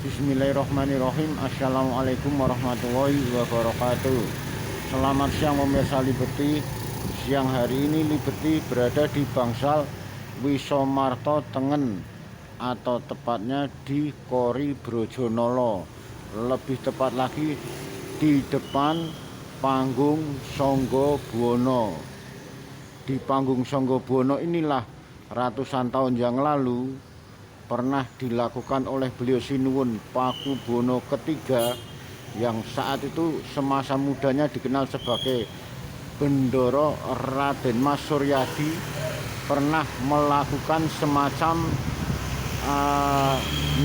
Bismillahirrahmanirrahim. Assalamualaikum warahmatullahi wabarakatuh. Selamat siang pemirsa Liberty. Siang hari ini Liberty berada di Bangsal Wisomarto Tengen, atau tepatnya di Kori Brojonolo. Lebih tepat lagi di depan panggung Sangga Buwana. Di panggung Sangga Buwana inilah ratusan tahun yang lalu pernah dilakukan oleh beliau Sinuwun Pakubono III yang saat itu semasa mudanya dikenal sebagai Bendoro Raden Mas Suryadi, pernah melakukan semacam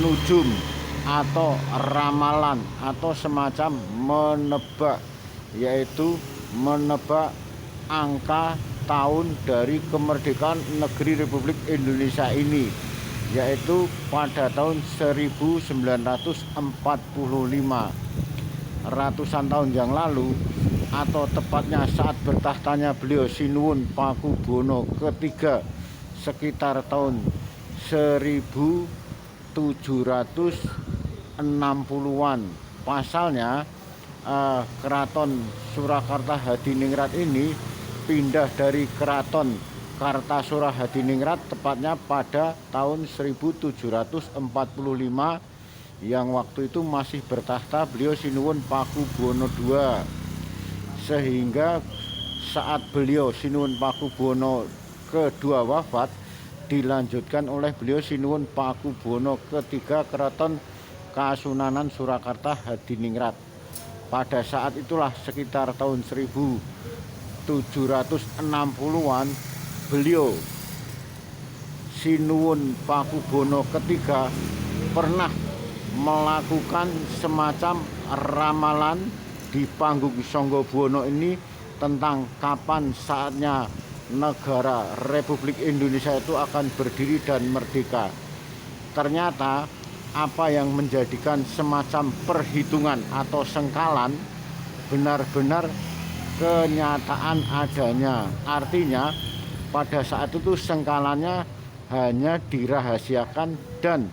nujum atau ramalan atau semacam menebak, yaitu menebak angka tahun dari kemerdekaan negeri Republik Indonesia ini, yaitu pada tahun 1945, ratusan tahun yang lalu, atau tepatnya saat bertahtanya beliau Sinuwun Pakubono III sekitar tahun 1760-an. Pasalnya Keraton Surakarta Hadiningrat ini pindah dari Keraton Kartasura Hadiningrat tepatnya pada tahun 1745, yang waktu itu masih bertahta beliau Sinuwun Pakubono II. Sehingga saat beliau Sinuwun Pakubono kedua wafat, dilanjutkan oleh beliau Sinuwun Pakubono III Keraton Kasunanan Surakarta Hadiningrat. Pada saat itulah sekitar tahun 1760-an, beliau Sinuwun Pakubono III pernah melakukan semacam ramalan di panggung Sangga Buwana ini tentang kapan saatnya negara Republik Indonesia itu akan berdiri dan merdeka. Ternyata apa yang menjadikan semacam perhitungan atau sengkalan benar-benar kenyataan adanya. Artinya pada saat itu sengkalannya hanya dirahasiakan dan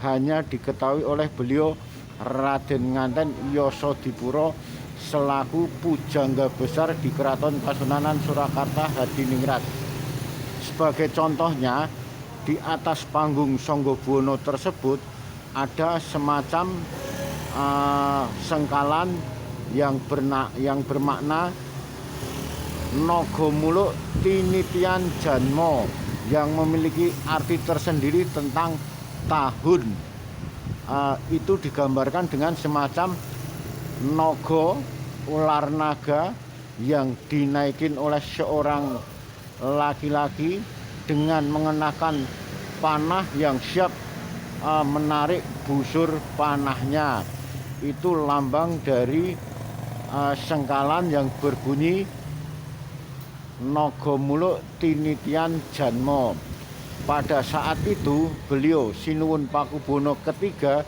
hanya diketahui oleh beliau Raden Nganten Yosadipuro selaku pujangga besar di Keraton Kasunanan Surakarta Hadiningrat. Sebagai contohnya, di atas panggung Sangga Buwana tersebut ada semacam sengkalan yang bermakna Nagomuluk Tinitian Janmo, yang memiliki arti tersendiri tentang tahun. Itu digambarkan dengan semacam naga, ular naga yang dinaikin oleh seorang laki-laki dengan mengenakan panah yang siap menarik busur panahnya. Itu lambang dari sengkalan yang berbunyi Nagomuluk Tinitian Janmo. Pada saat itu beliau Sinuwun Pakubono III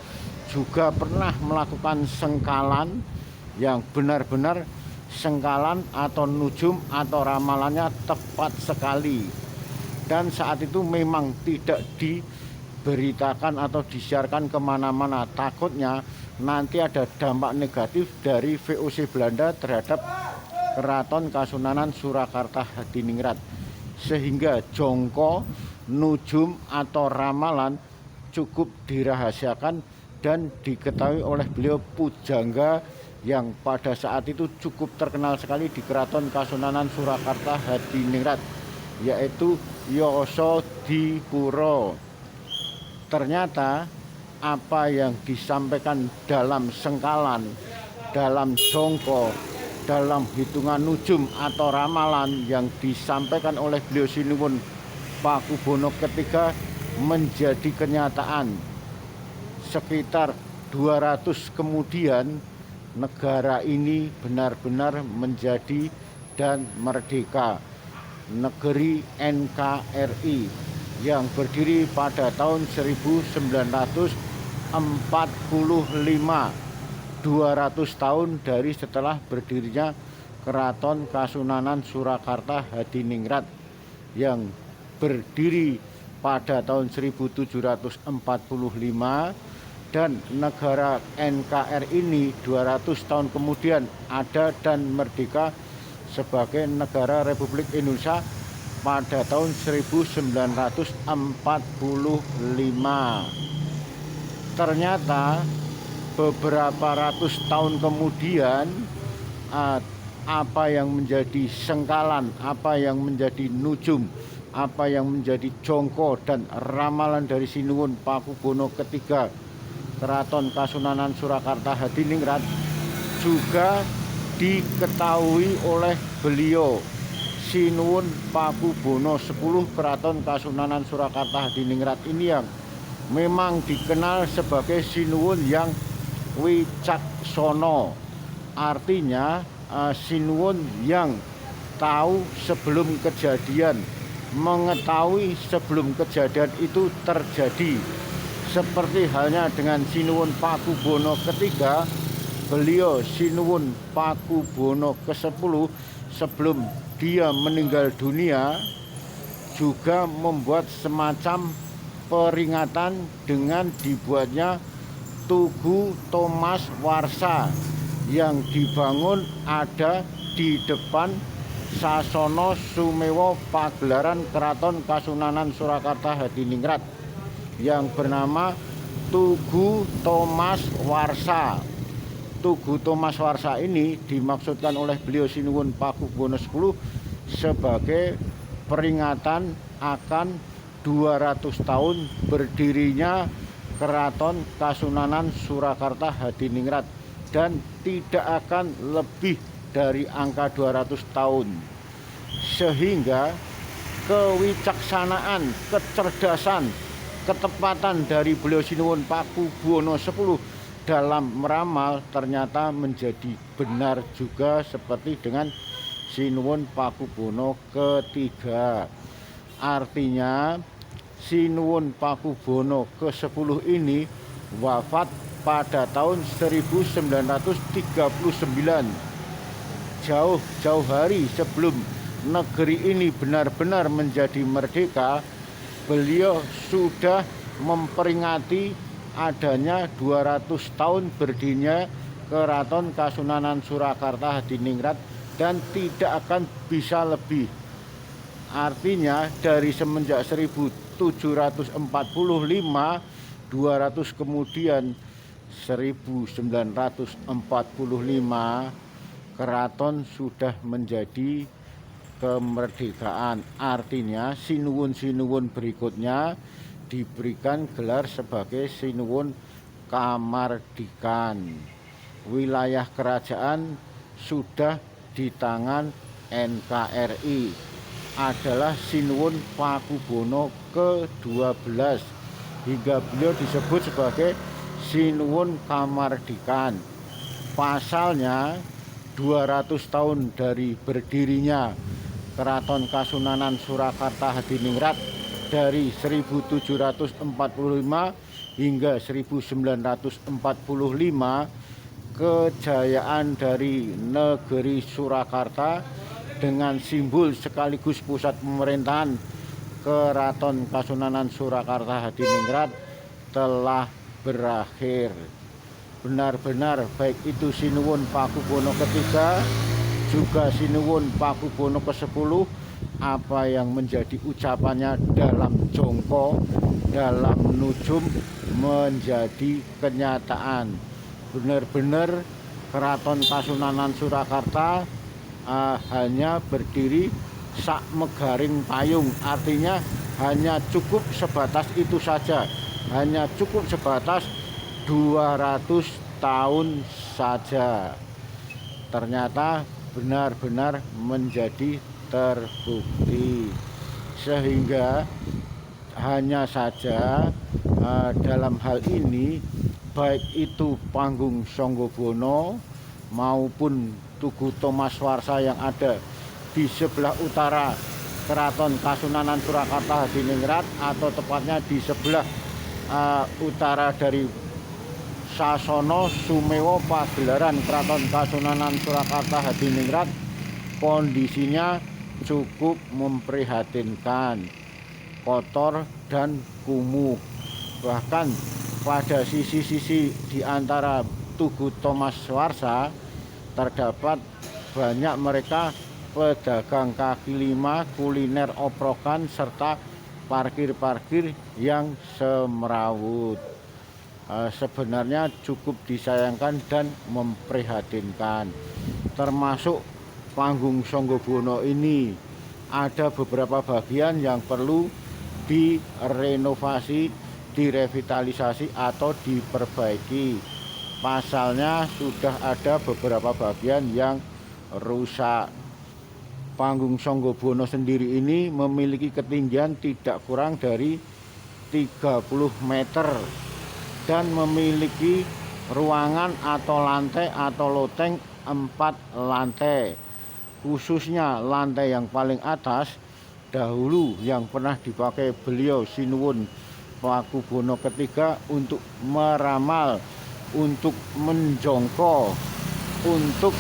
juga pernah melakukan sengkalan yang benar-benar sengkalan atau nujum atau ramalannya tepat sekali, dan saat itu memang tidak diberitakan atau disiarkan kemana-mana, takutnya nanti ada dampak negatif dari VOC Belanda terhadap Keraton Kasunanan Surakarta Hadiningrat, sehingga jongko, nujum atau ramalan cukup dirahasiakan dan diketahui oleh beliau pujangga yang pada saat itu cukup terkenal sekali di Keraton Kasunanan Surakarta Hadiningrat, yaitu Yosadipuro. Ternyata apa yang disampaikan dalam sengkalan, dalam jongko, dalam hitungan nujum atau ramalan yang disampaikan oleh beliau Sinuwun Pakubono III menjadi kenyataan. Sekitar 200 kemudian negara ini benar-benar menjadi dan merdeka. Negeri NKRI yang berdiri pada tahun 1945, 200 tahun dari setelah berdirinya Keraton Kasunanan Surakarta Hadiningrat yang berdiri pada tahun 1745 dan negara NKRI ini 200 tahun kemudian ada dan merdeka sebagai negara Republik Indonesia pada tahun 1945. Ternyata beberapa ratus tahun kemudian apa yang menjadi sengkalan, apa yang menjadi nujum, apa yang menjadi jongko dan ramalan dari Sinuwun Pakubono ketiga Keraton Kasunanan Surakarta Hadiningrat juga diketahui oleh beliau, Sinuwun Pakubono 10 Keraton Kasunanan Surakarta Hadiningrat ini yang memang dikenal sebagai Sinuwun yang wicaksono. Artinya Sinuwun yang tahu sebelum kejadian, mengetahui sebelum kejadian itu terjadi. Seperti halnya dengan Sinuwun Pakubono ketiga, beliau Sinuwun Pakubono ke-10 sebelum dia meninggal dunia juga membuat semacam peringatan dengan dibuatnya Tugu Thomas Warsa yang dibangun ada di depan Sasono Sumewo pagelaran Keraton Kasunanan Surakarta Hadiningrat yang bernama Tugu Thomas Warsa. Tugu Thomas Warsa ini dimaksudkan oleh beliau Sinuwun Pakubono 10 sebagai peringatan akan 200 tahun berdirinya Keraton Kasunanan Surakarta Hadiningrat dan tidak akan lebih dari angka 200 tahun. Sehingga kewicaksanaan, kecerdasan, ketepatan dari beliau Sinuwun Pakubono 10 dalam meramal ternyata menjadi benar juga seperti dengan Sinuwun Pakubono ketiga. Artinya Sinuwun Pakubono ke-10 ini wafat pada tahun 1939, jauh-jauh hari sebelum negeri ini benar-benar menjadi merdeka. Beliau sudah memperingati adanya 200 tahun berdirinya Keraton Kasunanan Surakarta Hadiningrat dan tidak akan bisa lebih. Artinya dari semenjak 1745, 200 kemudian 1945 keraton sudah menjadi kemerdekaan. Artinya Sinuwun-Sinuwun berikutnya diberikan gelar sebagai Sinuwun Kamardikan. Wilayah kerajaan sudah di tangan NKRI, adalah Sinuwun Pakubono ke-12 hingga beliau disebut sebagai Sinuwun Kamardikan. Pasalnya 200 tahun dari berdirinya Keraton Kasunanan Surakarta Hadiningrat dari 1745 hingga 1945, kejayaan dari negeri Surakarta dengan simbol sekaligus pusat pemerintahan Keraton Kasunanan Surakarta Hadiningrat telah berakhir. Benar-benar baik itu Sinuwun Pakubono ketiga juga Sinuwun Pakubono ke-10, apa yang menjadi ucapannya dalam jongko, dalam nujum menjadi kenyataan. Benar-benar Keraton Kasunanan Surakarta hanya berdiri sak megaring payung, artinya hanya cukup sebatas itu saja, hanya cukup sebatas 200 tahun saja. Ternyata benar-benar menjadi terbukti, sehingga hanya saja dalam hal ini baik itu panggung Songgobono maupun Tugu Thomas Warsa yang ada di sebelah utara Keraton Kasunanan Surakarta Hadiningrat, atau tepatnya di sebelah utara dari Sasono Sumewo pagelaran Keraton Kasunanan Surakarta Hadiningrat, kondisinya cukup memprihatinkan, kotor dan kumuh. Bahkan pada sisi-sisi di antara Tugu Thomas Warsa terdapat banyak mereka pedagang kaki lima, kuliner oprokan, serta parkir-parkir yang semrawut. Sebenarnya cukup disayangkan dan memprihatinkan. Termasuk panggung Sanggabuana ini ada beberapa bagian yang perlu direnovasi, direvitalisasi atau diperbaiki. Pasalnya sudah ada beberapa bagian yang rusak. Panggung Sanggabuana sendiri ini memiliki ketinggian tidak kurang dari 30 meter dan memiliki ruangan atau lantai atau loteng 4 lantai. Khususnya lantai yang paling atas dahulu yang pernah dipakai beliau Sinuwun Pakubono ketiga untuk meramal, untuk menjongko, untuk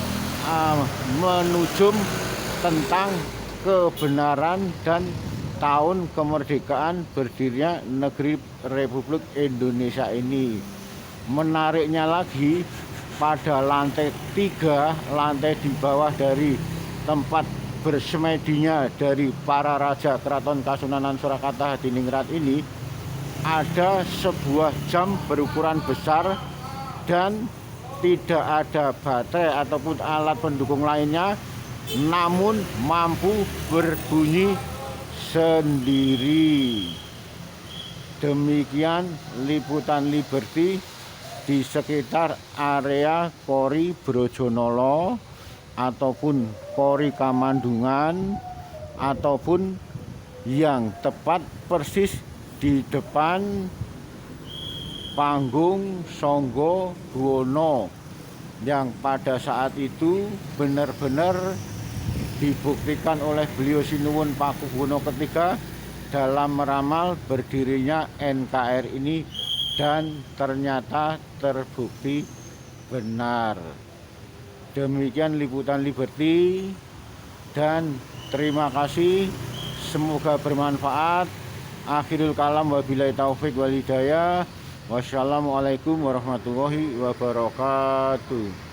menujum tentang kebenaran dan tahun kemerdekaan berdirinya negeri Republik Indonesia ini. Menariknya lagi, pada lantai 3, lantai di bawah dari tempat bersemedinya dari para raja Keraton Kasunanan Surakarta Hadiningrat ini, ada sebuah jam berukuran besar dan tidak ada baterai ataupun alat pendukung lainnya, namun mampu berbunyi sendiri. Demikian liputan Liberty di sekitar area Kori Brojonolo ataupun Kori Kamandungan, ataupun yang tepat persis di depan panggung Sanggabuana yang pada saat itu benar-benar dibuktikan oleh beliau Sinuwun Pakubono ketiga dalam meramal berdirinya NKRI ini, dan ternyata terbukti benar. Demikian liputan Liberty dan terima kasih, semoga bermanfaat. Akhirul kalam, wabillahi taufik wal hidayah. Wassalamualaikum warahmatullahi wabarakatuh.